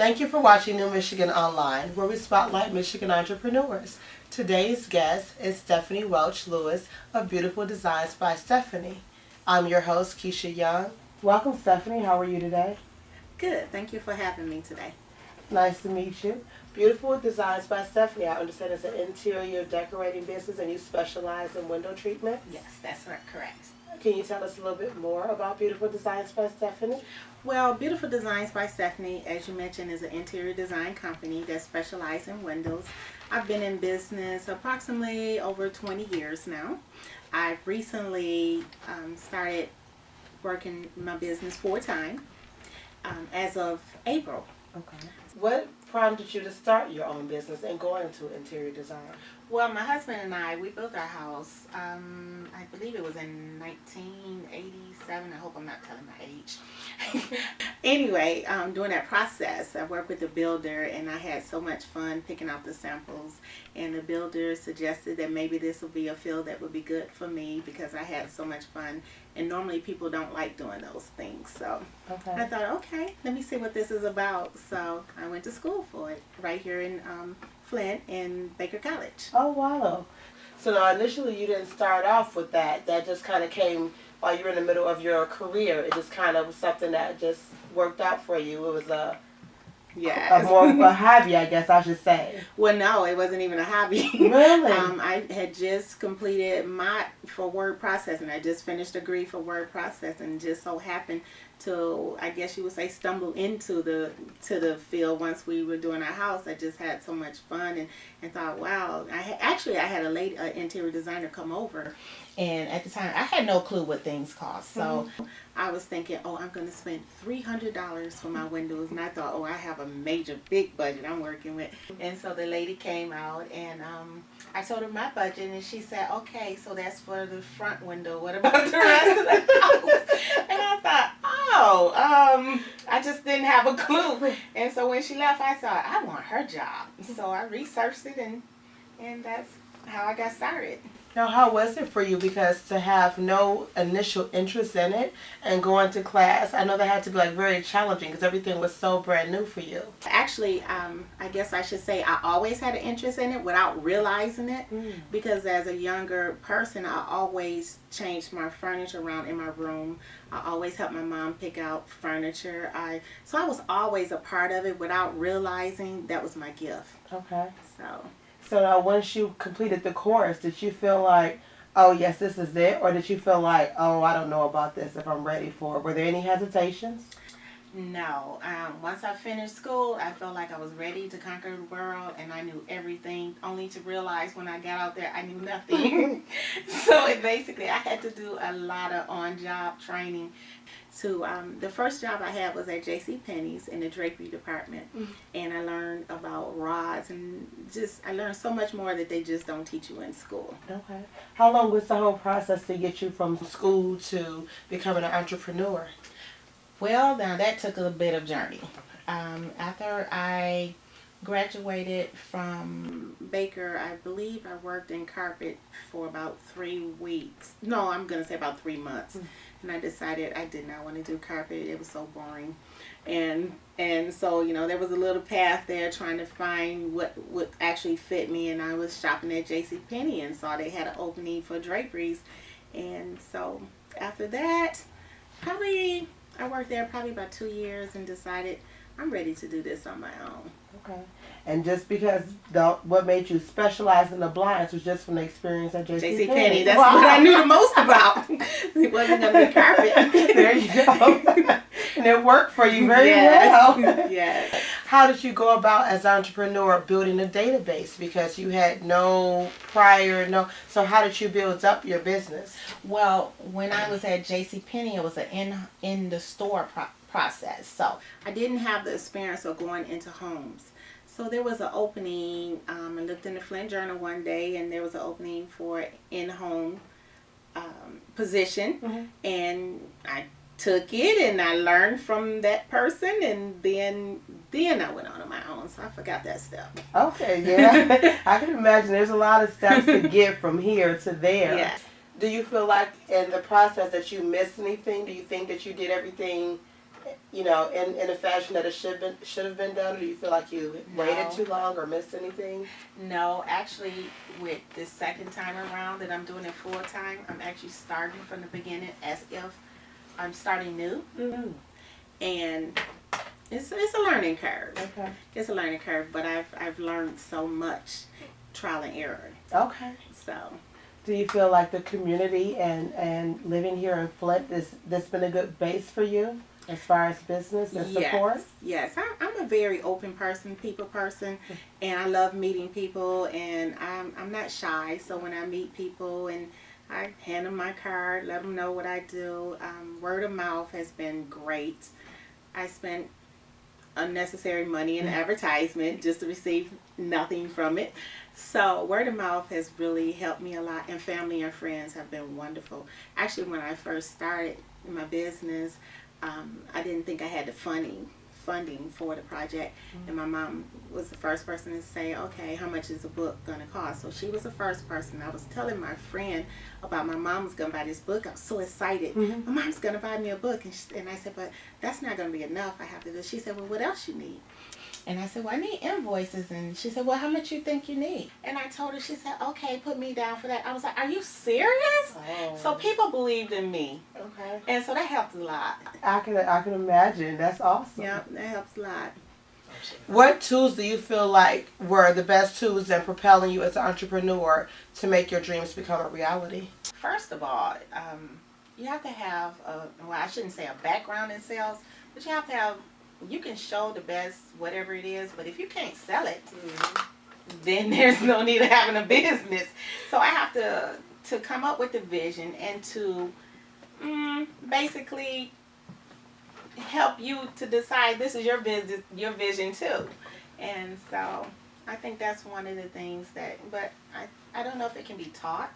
Thank you for watching New Michigan Online, where we spotlight Michigan entrepreneurs. Today's guest is Stephanie Welch-Lewis of Beautiful Designs by Stephanie. I'm your host, Keisha Young. Welcome, Stephanie. How are you today? Good. Thank you for having me today. Nice to meet you. Beautiful Designs by Stephanie. I understand it's an interior decorating business and you specialize in window treatment? Yes, that's right, correct. Can you tell us a little bit more about Beautiful Designs by Stephanie? Well, Beautiful Designs by Stephanie, as you mentioned, is an interior design company that specializes in windows. I've been in business approximately over 20 years now. I've recently started working my business full-time as of April. Okay. What prompted you to start your own business and go into interior design? Well, my husband and I, we built our house, I believe it was in 1987. I hope I'm not telling my age. Anyway, during that process, I worked with the builder and I had so much fun picking out the samples. And the builder suggested that maybe this would be a field that would be good for me because I had so much fun. And normally people don't like doing those things. So I thought, okay, let me see what this is about. So I went to school for it right here in Flint in Baker College. Oh, wow. So now initially you didn't start off with that. That just kind of came while you were in the middle of your career. It just kind of was something that just worked out for you. It was a more of a hobby, I guess I should say. Well, no, it wasn't even a hobby. Really? I had just completed for word processing. I just finished a degree for word processing and just so happened to, I guess you would say, stumble into the field once we were doing our house. I just had so much fun and thought, wow. I had a late interior designer come over, and at the time I had no clue what things cost. So I was thinking, oh, I'm going to spend $300 for my windows, and I thought, oh, I have a major big budget I'm working with. And so the lady came out, and I told her my budget, and she said, okay, so that's for the front window. What about the rest of the house? And I thought, I just didn't have a clue. And so when she left, I thought, I want her job. So I researched it, and that's how I got started. Now, how was it for you? Because to have no initial interest in it and going to class, I know that had to be like very challenging because everything was so brand new for you. Actually, I guess I should say I always had an interest in it without realizing it because as a younger person, I always changed my furniture around in my room. I always helped my mom pick out furniture. So I was always a part of it without realizing that was my gift. Okay. So now once you completed the course, did you feel like, oh, yes, this is it? Or did you feel like, oh, I don't know about this if I'm ready for it? Were there any hesitations? No. Once I finished school, I felt like I was ready to conquer the world and I knew everything, only to realize when I got out there I knew nothing. So basically I had to do a lot of on-job training. The first job I had was at JCPenney's in the drapery department, and I learned about rods and I learned so much more that they just don't teach you in school. Okay. How long was the whole process to get you from school to becoming an entrepreneur? Well, now that took a bit of journey. After I graduated from Baker, I believe I worked in carpet for about 3 weeks. No, I'm going to say about 3 months. And I decided I did not want to do carpet. It was so boring. And so, there was a little path there trying to find what would actually fit me. And I was shopping at JCPenney and saw they had an opening for draperies. And so after that, I worked there probably about 2 years and decided I'm ready to do this on my own. Okay. And just because what made you specialize in the blinds was just from the experience at JCPenney. That's what I knew the most about. It wasn't going to be carpet. There you go. And it worked for you very well. Yes. How did you go about as an entrepreneur building a database? Because you had no prior, so how did you build up your business? Well, when I was at JCPenney, it was an in the store process. So I didn't have the experience of going into homes. So there was an opening. I looked in the Flint Journal one day, and there was an opening for in-home position, and I took it and I learned from that person, and then I went on my own. So I forgot that step. Okay, yeah. I can imagine there's a lot of steps to get from here to there. Yes. Do you feel like in the process that you missed anything? Do you think that you did everything you know, in a fashion that it should have been done? Or do you feel like you waited too long or missed anything? No, actually, with this second time around that I'm doing it full time, I'm actually starting from the beginning as if I'm starting new. Mm-hmm. And it's a learning curve. Okay. It's a learning curve, but I've learned so much trial and error. Okay. So. Do you feel like the community and living here in Flint, this been a good base for you as far as business and support? Yes. I'm a very open person, people person, and I love meeting people, and I'm not shy. So when I meet people and I hand them my card, let them know what I do. Word of mouth has been great. I spent unnecessary money in advertisement just to receive nothing from it. So word of mouth has really helped me a lot, and family and friends have been wonderful. Actually, when I first started my business, I didn't think I had the funding for the project, and my mom was the first person to say, okay, how much is a book going to cost? So she was the first person. I was telling my friend about my mom was going to buy this book. I was so excited. My mom's going to buy me a book, and I said, but that's not going to be enough. I have to do. She said, well, what else you need? And I said, well, I need invoices. And she said, well, how much you think you need? And I told her. She said, okay, put me down for that. I was like, are you serious? Oh. So people believed in me. Okay. And so that helped a lot. I can imagine. That's awesome. Yeah, that helps a lot. What tools do you feel like were the best tools in propelling you as an entrepreneur to make your dreams become a reality? First of all, you have to have I shouldn't say a background in sales, but you have to have, you can show the best whatever it is, but if you can't sell it, then there's no need of having a business. So I have to come up with the vision and to basically help you to decide this is your business, your vision too. And so I think that's one of the things that, but I don't know if it can be taught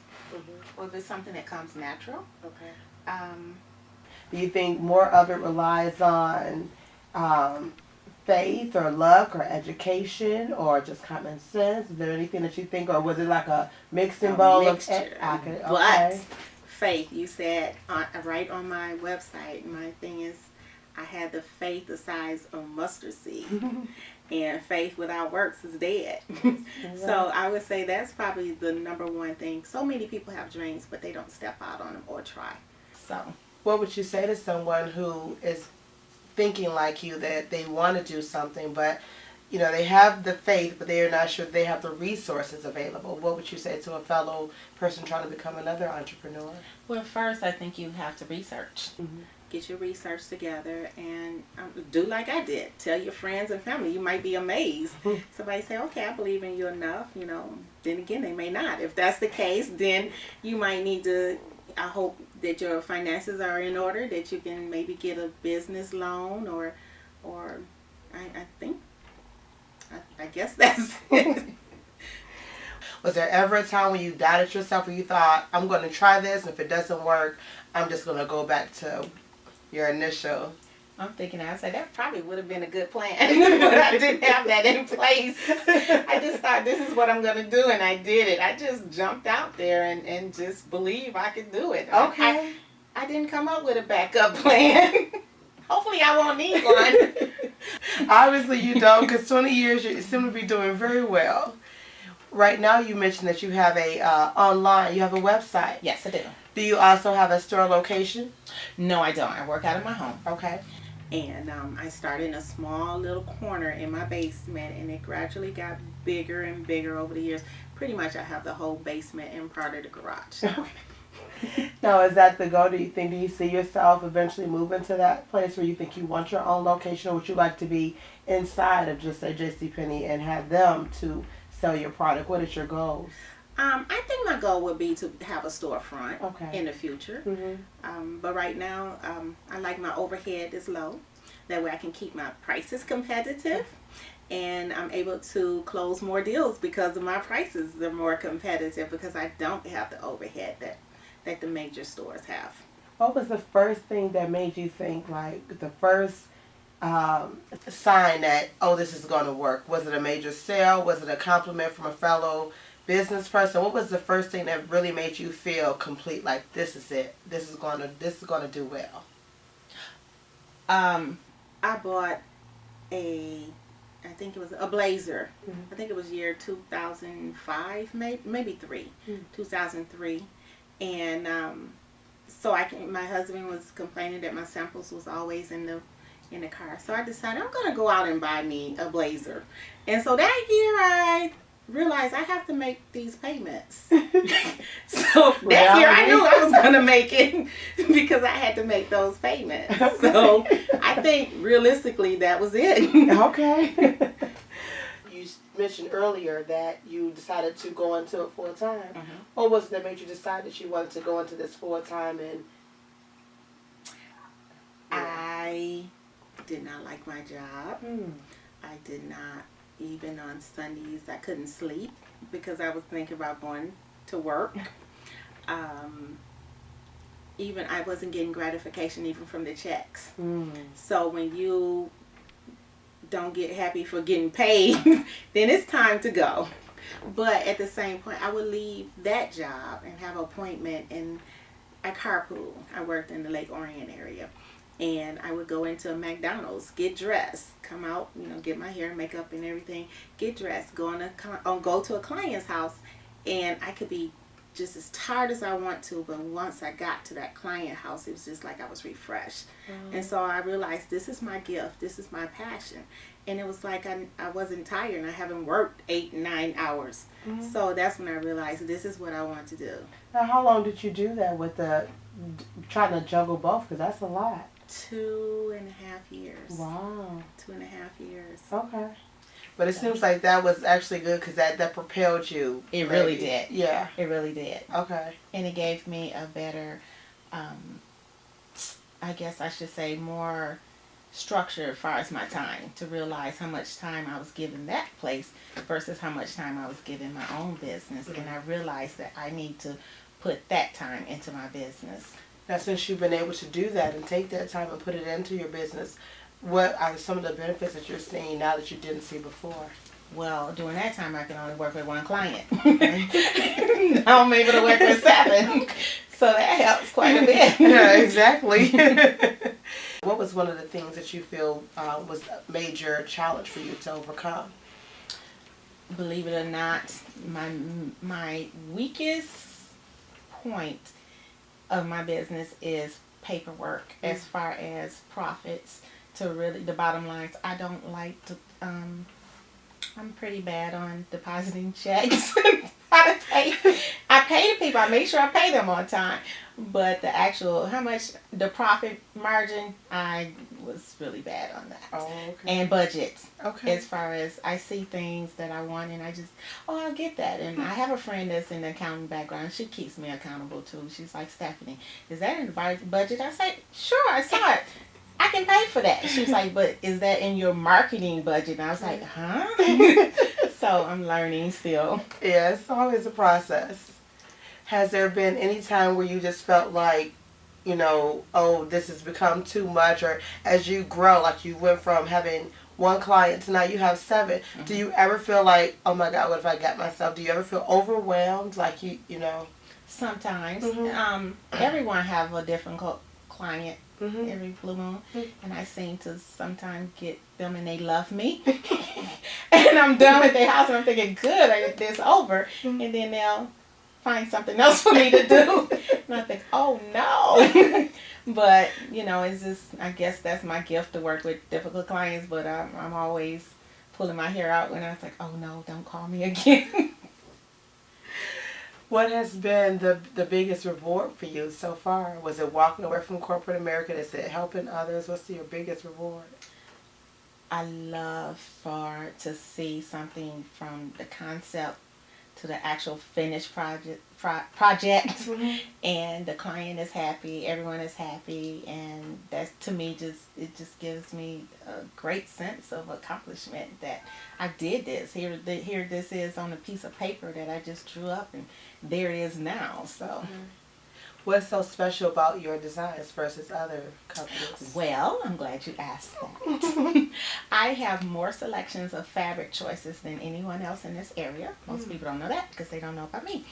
or if it's something that comes natural. Okay. Do you think more of it relies on faith or luck or education or just common sense? Is there anything that you think, or was it like a mixing bowl mixture. Okay. But faith, you said right on my website, my thing is, I had the faith the size of mustard seed. And faith without works is dead. So I would say that's probably the number one thing. So many people have dreams, but they don't step out on them or try. So what would you say to someone who is thinking like you, that they want to do something, but you know, they have the faith, but they are not sure they have the resources available? What would you say to a fellow person trying to become another entrepreneur? Well, first, I think you have to research. Get your research together and do like I did. Tell your friends and family. You might be amazed. Somebody say, okay, I believe in you enough. You know, then again, they may not. If that's the case, then you might need to, I hope that your finances are in order, that you can maybe get a business loan or I guess that's it. Was there ever a time when you doubted yourself, where you thought, I'm going to try this, and if it doesn't work, I'm just going to go back to your initial? I'm thinking, I said, that probably would have been a good plan, but I didn't have that in place. I just thought, this is what I'm going to do, and I did it. I just jumped out there and just believed I could do it. Okay. I didn't come up with a backup plan. Hopefully I won't need one. Obviously you don't, because 20 years you seem to be doing very well. Right now you mentioned that you have you have a website. Yes, I do. Do you also have a store location? No, I don't. I work out of my home. Okay. And I started in a small little corner in my basement, and it gradually got bigger and bigger over the years. Pretty much I have the whole basement and part of the garage. Now, is that the goal? Do you see yourself eventually moving to that place where you think you want your own location, or would you like to be inside of just a JCPenney and have them to sell your product? What is your goals? I think my goal would be to have a storefront in the future. But right now, I like my overhead is low. That way I can keep my prices competitive. And I'm able to close more deals because of my prices are more competitive, because I don't have the overhead that the major stores have. What was the first thing that made you think, like the first sign that, oh, this is going to work? Was it a major sale? Was it a compliment from a fellow business person? What was the first thing that really made you feel complete, like this is it? This is going to do well? I bought I think it was a blazer. Mm-hmm. I think it was year 2005, maybe 2003. And so my husband was complaining that my samples was always in the car. So I decided I'm going to go out and buy me a blazer. And so that year I realized I have to make these payments. So that year I knew I was going to make it because I had to make those payments. So I think realistically that was it. Okay. You mentioned earlier that you decided to go into it full time. Mm-hmm. What was it that made you decide that you wanted to go into this full time? And I did not like my job. Mm. I did not, even on Sundays, I couldn't sleep because I was thinking about going to work. Even I wasn't getting gratification even from the checks. Mm. So when you don't get happy for getting paid, then it's time to go. But at the same point, I would leave that job and have an appointment in a carpool. I worked in the Lake Orion area. And I would go into a McDonald's, get dressed, come out, get my hair and makeup and everything, get dressed, go to a client's house, and I could be just as tired as I want to, but once I got to that client house, it was just like I was refreshed. And so I realized this is my gift, this is my passion. And it was like I wasn't tired and I haven't worked 8, 9 hours. Mm-hmm. So that's when I realized this is what I want to do. Now, how long did you do that with trying to juggle both? Because that's a lot. 2.5 years. Wow. 2.5 years. Okay. But it seems like that was actually good because that propelled you. It really did. Yeah. It really did. Okay. And it gave me a better, I guess I should say, more structure as far as my time, to realize how much time I was giving that place versus how much time I was giving my own business. Mm-hmm. And I realized that I need to put that time into my business. Now, since you've been able to do that and take that time and put it into your business, what are some of the benefits that you're seeing now that you didn't see before? Well, during that time, I can only work with one client. Now I'm able to work with 7. So that helps quite a bit. Yeah, exactly. What was one of the things that you feel was a major challenge for you to overcome? Believe it or not, my weakest point of my business is paperwork. Mm-hmm. As far as profits to really the bottom lines. I don't like to I'm pretty bad on depositing checks. I pay the people. I make sure I pay them on time. But the actual how much the profit margin, I was really bad on that. Oh, okay. And budgets. Okay. As far as I see things that I want and I just, I'll get that. And I have a friend that's in the accounting background. She keeps me accountable too. She's like, Stephanie, is that in the budget? I say, sure, I saw it. I can pay for that. She's like, but is that in your marketing budget? And I was like, huh? So I'm learning still. Yeah, it's always a process. Has there been any time where you just felt like, oh, this has become too much, or as you grow, like you went from having one client to now you have 7. Mm-hmm. Do you ever feel like, oh my God, what if I got myself? Do you ever feel overwhelmed? Like you know? Sometimes. Mm-hmm. Everyone have a different client. Mm-hmm. Every blue moon, and I seem to sometimes get them and they love me. And I'm done with their house and I'm thinking, good, I get this over. Mm-hmm. And then they'll find something else for me to do. And I think, oh no. But, it's just, I guess that's my gift, to work with difficult clients, but I'm always pulling my hair out when I was like, oh no, don't call me again. What has been the biggest reward for you so far? Was it walking away from corporate America? Is it helping others? What's your biggest reward? I love to see something from the concept to the actual finished project, mm-hmm. And the client is happy, everyone is happy, and that's, to me, it just gives me a great sense of accomplishment that I did this. Here this is on a piece of paper that I just drew up, and there it is now. So. Mm-hmm. What's so special about your designs versus other companies? Well, I'm glad you asked that. I have more selections of fabric choices than anyone else in this area. Most people don't know that because they don't know about me.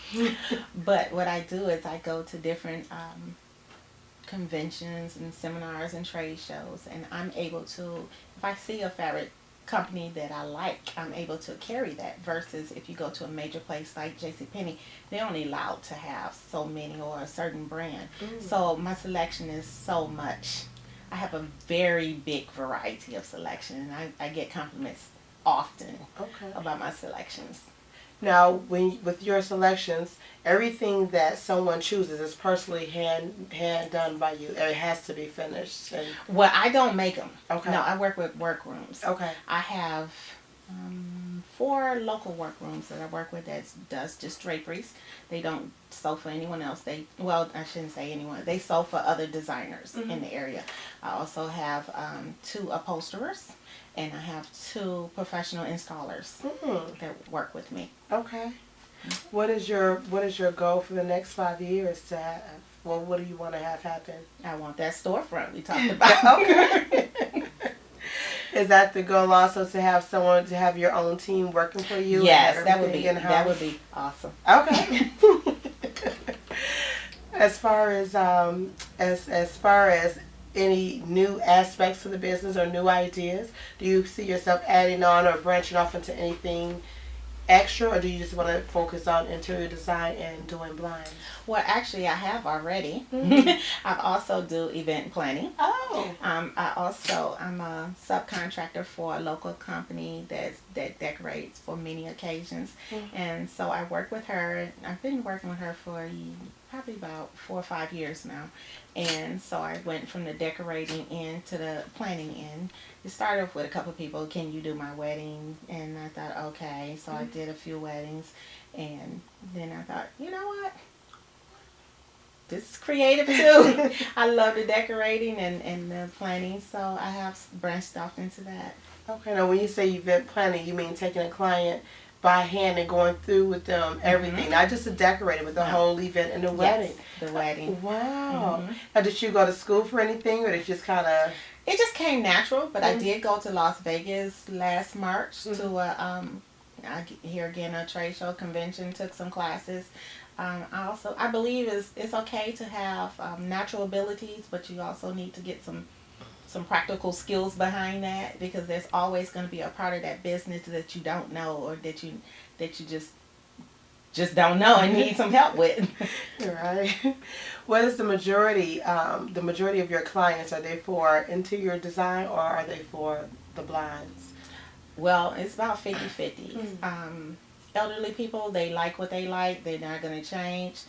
But what I do is I go to different conventions and seminars and trade shows, and I'm able to, if I see a fabric company that I like, I'm able to carry that, versus if you go to a major place like JCPenney, they're only allowed to have so many or a certain brand. So my selection is so much. I have a very big variety of selection, and I get compliments often about my selections. Now, with your selections, everything that someone chooses is personally hand done by you. It has to be finished. And well, I don't make them. Okay. No, I work with workrooms. Okay. I have 4 local workrooms that I work with that does just draperies. They don't sew for anyone else. Well, I shouldn't say anyone. They sew for other designers in the area. I also have 2 upholsterers, and I have 2 professional installers that work with me. Okay. What is your goal for the next 5 years to have? Well, what do you want to have happen? I want that storefront we talked about. Okay. Is that the goal also, to have your own team working for you? Yes, that would be awesome. Okay. As far as any new aspects to the business or new ideas, do you see yourself adding on or branching off into anything extra, or do you just want to focus on interior design and doing blinds? Well, actually, I have already. I also do event planning. Oh. I'm a subcontractor for a local company that decorates for many occasions, and so I work with her. I've been working with her for probably about 4 or 5 years now, and so I went from the decorating end to the planning end. It started off with a couple of people, can you do my wedding? And I thought, okay, so I did a few weddings, and then I thought, you know what? This is creative too. I love the decorating and the planning, so I have branched off into that. Okay, now when you say event planning, you mean taking a client by hand and going through with them everything, not just the decorating, but the whole event and the wedding. The wedding. Wow. Now, did you go to school for anything, or did you just kind of... It just came natural, but I did go to Las Vegas last March to a trade show convention, took some classes. I believe it's okay to have natural abilities, but you also need to get some practical skills behind that, because there's always going to be a part of that business that you don't know, or that you just don't know and need some help with. Right. What is the majority of your clients? Are they for interior design, or are they for the blinds? Well, it's about 50-50. Elderly people, they like what they like. They're not going to change.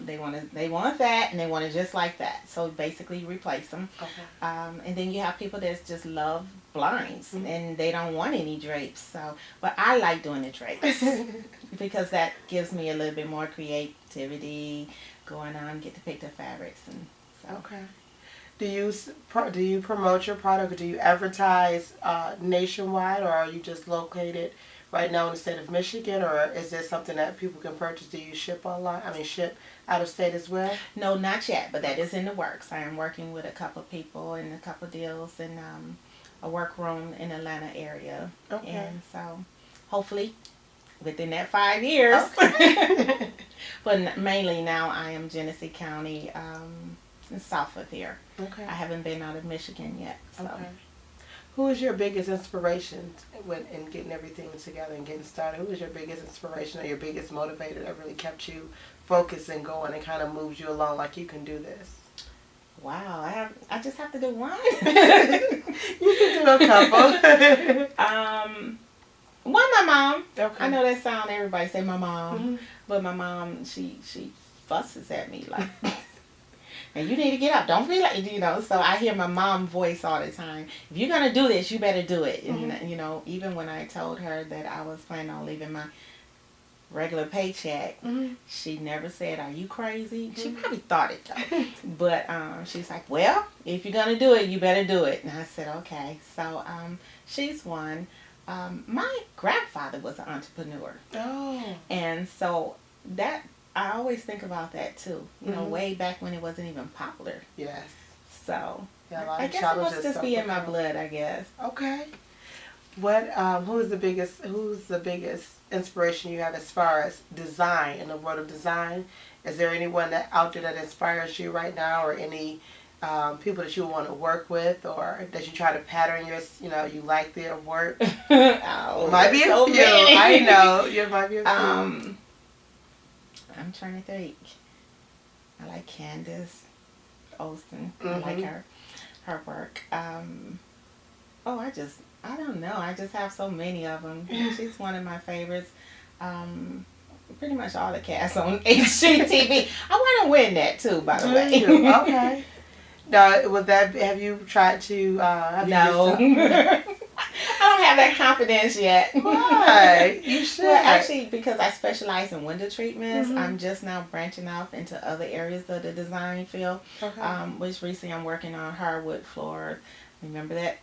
They want that, and they want it just like that. So basically, you replace them. Okay. And then you have people that just love blinds, and they don't want any drapes. So, but I like doing the drapes because that gives me a little bit more creativity going on. Get to pick the fabrics, and so. Okay. Do you promote your product, or do you advertise nationwide, or are you just located right now in the state of Michigan, or is this something that people can purchase? Do you ship online? Ship out of state as well? No, not yet, but that is in the works. I am working with a couple of people and a couple of deals in a workroom in the Atlanta area. Okay. And so hopefully within that 5 years. Okay. But mainly now I am Genesee County, south of here. Okay. I haven't been out of Michigan yet. So. Okay. Who is your biggest inspiration in getting everything together and getting started? Who is your biggest inspiration or your biggest motivator that really kept you focused and going and kind of moves you along, like you can do this? Wow, I just have to do one. You can do a couple. One, my mom. Okay. I know that sound, everybody say my mom, but my mom, she fusses at me like, and you need to get up. Don't be like, so I hear my mom's voice all the time. If you're going to do this, you better do it. And, even when I told her that I was planning on leaving my regular paycheck, she never said, are you crazy? She probably thought it though. But she's like, well, if you're going to do it, you better do it. And I said, okay. So she's one. My grandfather was an entrepreneur. Oh. And so I always think about that too. Way back when it wasn't even popular. Yes. So Yeah, I guess it must just be in my blood, I guess. Okay. What who's the biggest inspiration you have as far as design in the world of design? Is there anyone that out there that inspires you right now, or any people that you want to work with, or that you try to pattern your, you like their work? Oh, Might be a so few. many. I know. You might be a few. I'm trying to think. I like Candace Olsen. I like her work. I don't know. I just have so many of them. She's one of my favorites. Pretty much all the cast on HGTV. I want to win that too, by the way. Okay. Now, have you tried to? No. I don't have that confidence yet. Why? You should. Well, actually, because I specialize in window treatments, I'm just now branching off into other areas of the design field. Okay. Which recently I'm working on hardwood floors. Remember that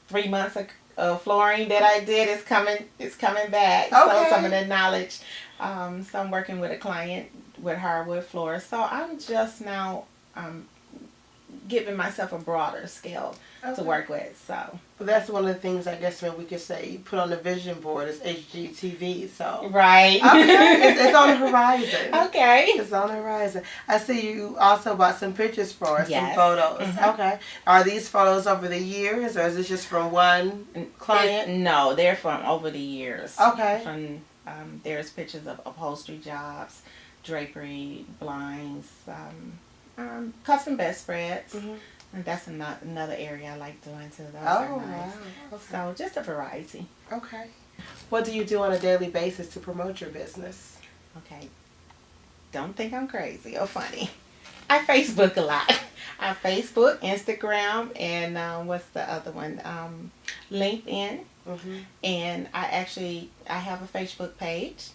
3 months of flooring that I did is coming back. Okay. So some of the knowledge. So I'm working with a client with hardwood floors. So I'm just now giving myself a broader scale to work with. So But that's one of the things, I guess, we could say put on the vision board is HGTV. So right. Okay. It's on the horizon. Okay. It's on the horizon. I see you also bought some pictures for us, Yes. some photos. Okay. Are these photos over the years, or is this just from one client? No, they're from over the years. Okay. From there's pictures of upholstery jobs, drapery, blinds, custom bedspreads. And that's another area I like doing too. Those are nice. Wow. Okay. So just a variety. Okay. What do you do on a daily basis to promote your business? Okay. Don't think I'm crazy or funny. I Facebook a lot. I Facebook, Instagram, and what's the other one? LinkedIn. And I have a Facebook page,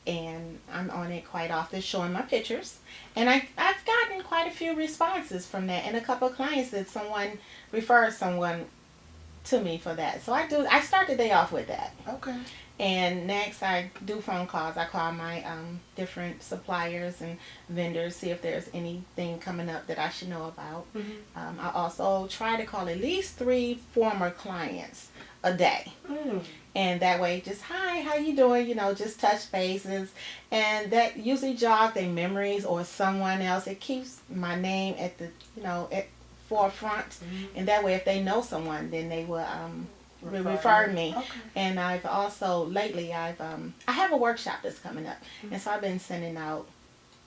and I'm on it quite often showing my pictures. And I've gotten quite a few responses from that, and a couple of clients that someone referred someone to me for that. So I start the day off with that. Okay. And next I do phone calls. I call my different suppliers and vendors, see if there's anything coming up that I should know about. I also try to call at least 3 former clients a day. And that way, just, hi, how you doing? Just touch bases. And that usually jogs their memories or someone else. It keeps my name at the, at forefront. And that way, if they know someone, then they will refer me. Okay. And I've also, lately, I have a workshop that's coming up. And so I've been sending out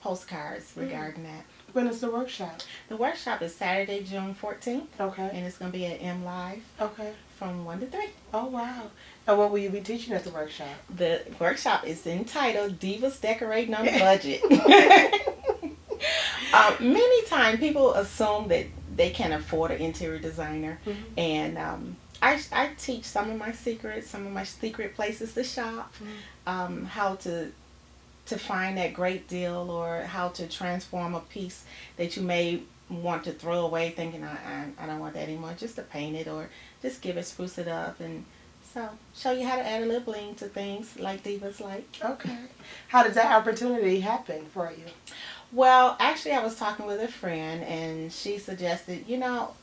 postcards regarding that. When is the workshop? The workshop is Saturday, June 14th. Okay. And it's going to be at M Live. Okay. From 1 to 3. Oh, wow. And what will you be teaching at the workshop? The workshop is entitled Divas Decorating on a Budget. Many times people assume that they can afford an interior designer. And I teach some of my secret places to shop, how to find that great deal, or how to transform a piece that you may want to throw away thinking I don't want that anymore, just to paint it or just spruce it up, and so show you how to add a little bling to things like divas like. Okay. How did that opportunity happen for you? Well, actually I was talking with a friend, and she suggested,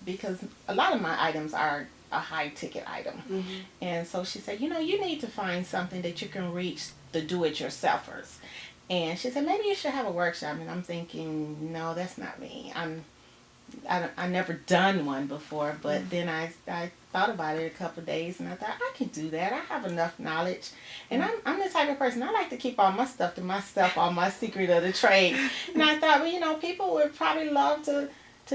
because a lot of my items are a high ticket item, and so she said, you need to find something that you can reach the do-it-yourselfers. And she said, maybe you should have a workshop. And I'm thinking, no, that's not me. I never done one before, but then I thought about it a couple of days, and I thought, I can do that. I have enough knowledge, and I'm the type of person, I like to keep all my stuff to myself, all my secret of the trade. And I thought, well, people would probably love to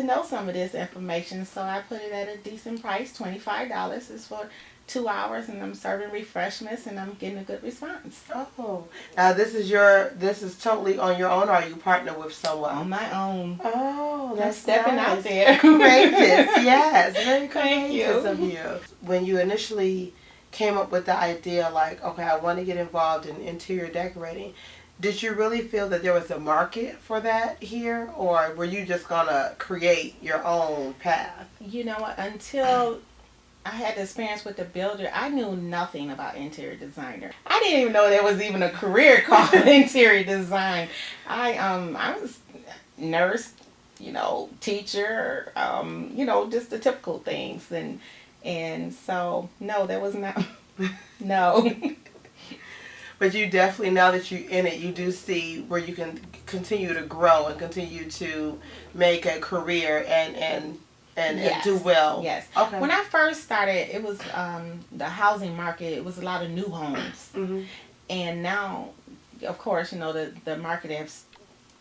know some of this information, so I put it at a decent price, $25. It's for 2 hours, and I'm serving refreshments, and I'm getting a good response. Oh, now this is totally on your own, or are you partnered with someone? On my own. Oh, that's stepping nice. out there. Courageous, yes, very courageous Thank of you. When you initially came up with the idea, like, okay, I want to get involved in interior decorating, did you really feel that there was a market for that here, or were you just gonna create your own path? You know what? Until I had the experience with the builder, I knew nothing about interior designer. I didn't even know there was even a career called interior design. I was nurse, teacher, just the typical things, and so no, there was not No. But you definitely, now that you're in it, you do see where you can continue to grow and continue to make a career and do well. Yes. Okay. When I first started, it was the housing market. It was a lot of new homes, and now, of course, the market has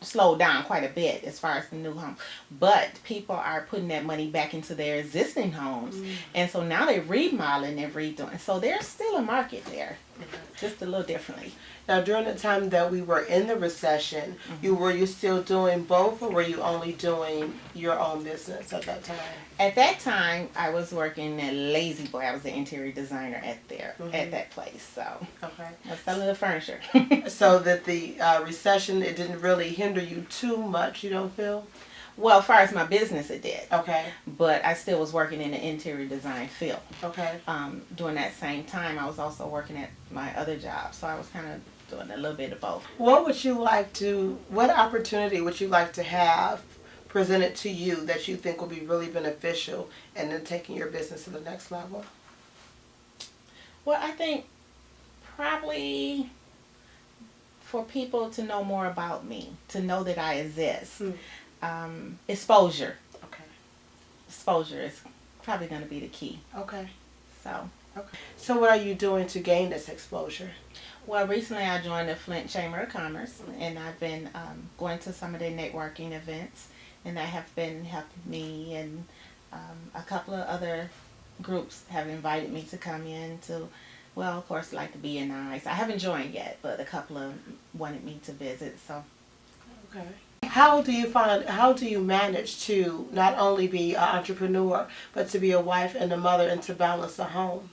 slowed down quite a bit as far as the new home, but people are putting that money back into their existing homes, and so now they're remodeling and redoing. So there's still a market there, just a little differently. Now, during the time that we were in the recession, were you still doing both, or were you only doing your own business at that time? At that time, I was working at Lazy Boy. I was the interior designer at that place. So Okay. I was selling the furniture. So that the recession, it didn't really hinder you too much, you don't feel? Well, as far as my business, it did. Okay. But I still was working in the interior design field. Okay. During that same time, I was also working at my other job. So I was kind of doing a little bit of both. What opportunity would you like to have presented to you that you think will be really beneficial and then taking your business to the next level? Well, I think probably for people to know more about me, to know that I exist. Exposure. Okay. Exposure is probably going to be the key. Okay. So. Okay. So what are you doing to gain this exposure? Well, recently I joined the Flint Chamber of Commerce, and I've been going to some of their networking events, and that have been helping me, and a couple of other groups have invited me to come in to, well, of course, like the BNIs. I haven't joined yet, but a couple of wanted me to visit, so. Okay. How do you manage to not only be an entrepreneur, but to be a wife and a mother and to balance a home?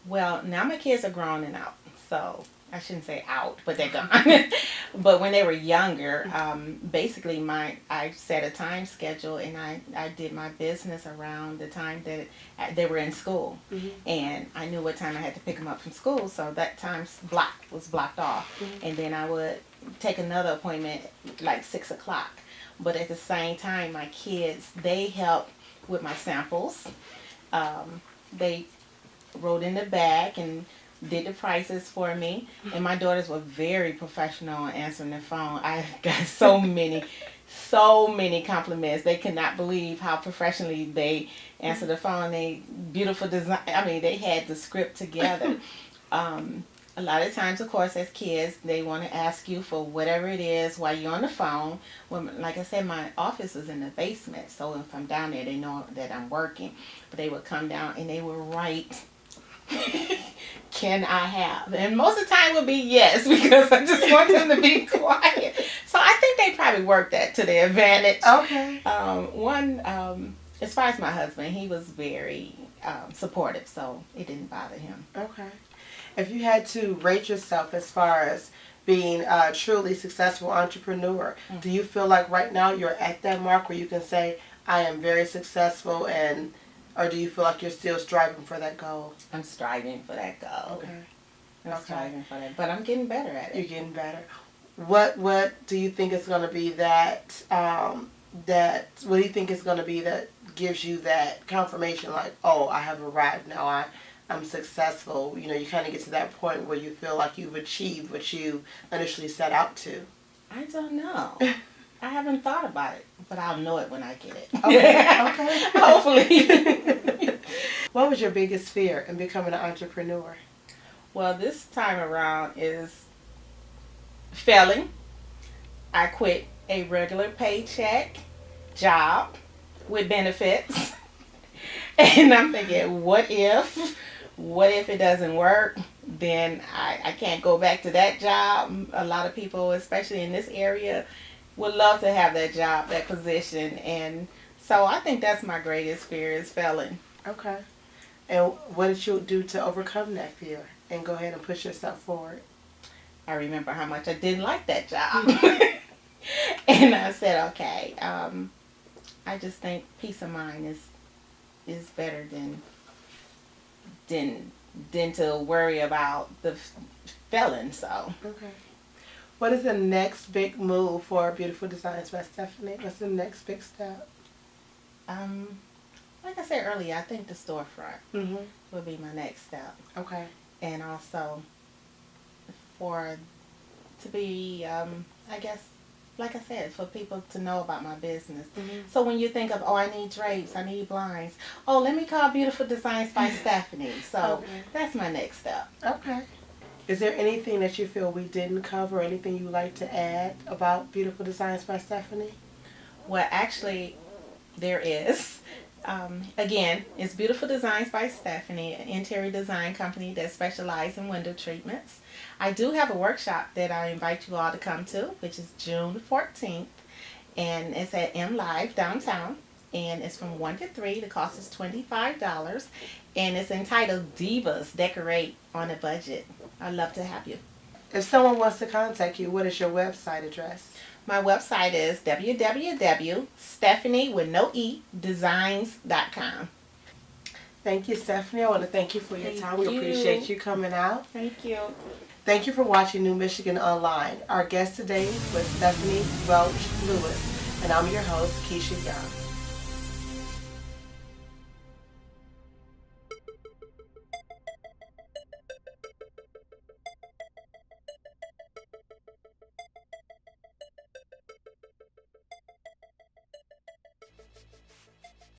Well, now my kids are grown and out, so I shouldn't say out, but they're gone. But when they were younger, basically I set a time schedule, and I did my business around the time that they were in school. And I knew what time I had to pick them up from school, so that time was blocked off. And then I would take another appointment like 6 o'clock. But at the same time, my kids, they helped with my samples. They wrote in the back and did the prices for me, and my daughters were very professional on answering the phone. I got so many compliments. They could not believe how professionally they answered the phone. They beautiful design. I mean, they had the script together. A lot of times, of course, as kids, they want to ask you for whatever it is while you're on the phone. Well, like I said, my office is in the basement, so if I'm down there, they know that I'm working. But they would come down and they would write, "Can I have?" And most of the time would be yes, because I just want them to be quiet. So I think they probably worked that to their advantage. Okay. As far as my husband, he was very supportive, so it didn't bother him. Okay. If you had to rate yourself as far as being a truly successful entrepreneur, do you feel like right now you're at that mark where you can say, I am very successful, or do you feel like you're still striving for that goal? I'm striving for that goal. Okay. I'm striving for that, but I'm getting better at it. You're getting better. What do you think is going to be what do you think is going to be that gives you that confirmation, like, oh, I have arrived now, I'm successful? You kind of get to that point where you feel like you've achieved what you initially set out to. I don't know. I haven't thought about it, but I'll know it when I get it. Okay. Hopefully. What was your biggest fear in becoming an entrepreneur? Well, this time around is failing. I quit a regular paycheck job with benefits. And I'm thinking, what if it doesn't work? Then I can't go back to that job. A lot of people, especially in this area, would love to have that job, that position. And so I think that's my greatest fear, is failing. Okay. And what did you do to overcome that fear and go ahead and push yourself forward? I remember how much I didn't like that job. And I said, okay, I just think peace of mind is better than to worry about the failing. So. Okay. What is the next big move for Beautiful Designs by Stephanie? What's the next big step? Like I said earlier, I think the storefront will be my next step. Okay. and also to be, I guess, like I said, for people to know about my business. Mm-hmm. So when you think of, oh, I need drapes, I need blinds, oh, let me call Beautiful Designs by Stephanie. So that's my next step. Okay. Is there anything that you feel we didn't cover, or anything you'd like to add about Beautiful Designs by Stephanie? Well, actually, there is. Again, it's Beautiful Designs by Stephanie, an interior design company that specializes in window treatments. I do have a workshop that I invite you all to come to, which is June 14th, and it's at M Live downtown, and it's from 1 to 3. The cost is $25, and it's entitled Divas Decorate on a Budget. I'd love to have you. If someone wants to contact you, what is your website address? My website is www.stephaniewithnoedesigns.com. Thank you, Stephanie. I want to thank you for your time. We appreciate you coming out. Thank you. Thank you for watching New Michigan Online. Our guest today was Stephanie Welch-Lewis, and I'm your host, Keisha Young.